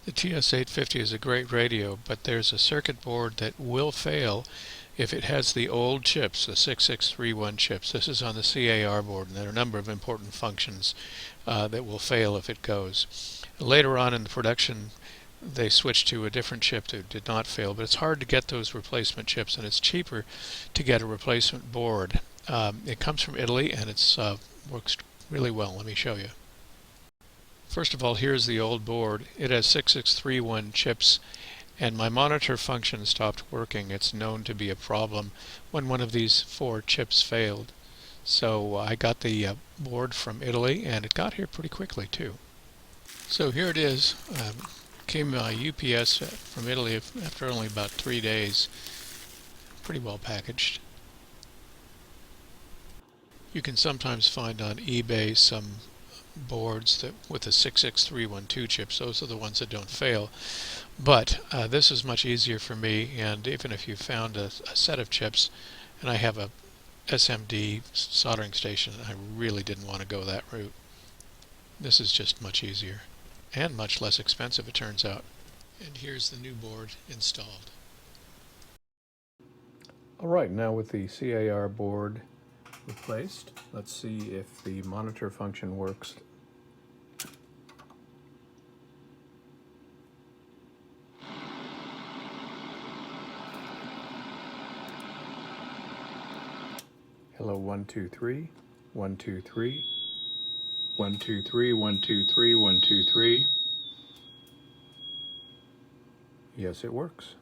The TS-850 is a great radio, but there's a circuit board that will fail if it has the old chips, the 6631 chips. This is on the CAR board, and there are a number of important functions that will fail if it goes. Later on in the production, they switched to a different chip that did not fail, but it's hard to get those replacement chips, and it's cheaper to get a replacement board. It comes from Italy, and it works really well. Let me show you. First of all, here's the old board. It has 6631 chips, and my monitor function stopped working. It's known to be a problem when one of these 4 chips failed. So I got the board from Italy, and it got here pretty quickly too. So here it is. Came UPS from Italy after only about 3 days. Pretty well packaged. You can sometimes find on eBay some boards that with the 66312 chips. Those are the ones that don't fail, but this is much easier for me. And even if you found a set of chips, and I have a SMD soldering station, I really didn't want to go that route. This is just much easier and much less expensive, it turns out. And here's the new board installed. Alright, now with the CAR board replaced, let's see if the monitor function works. Hello, 1 2 3 1 2 3 1 2 3 1 2 3 1 2 3. Yes, it works.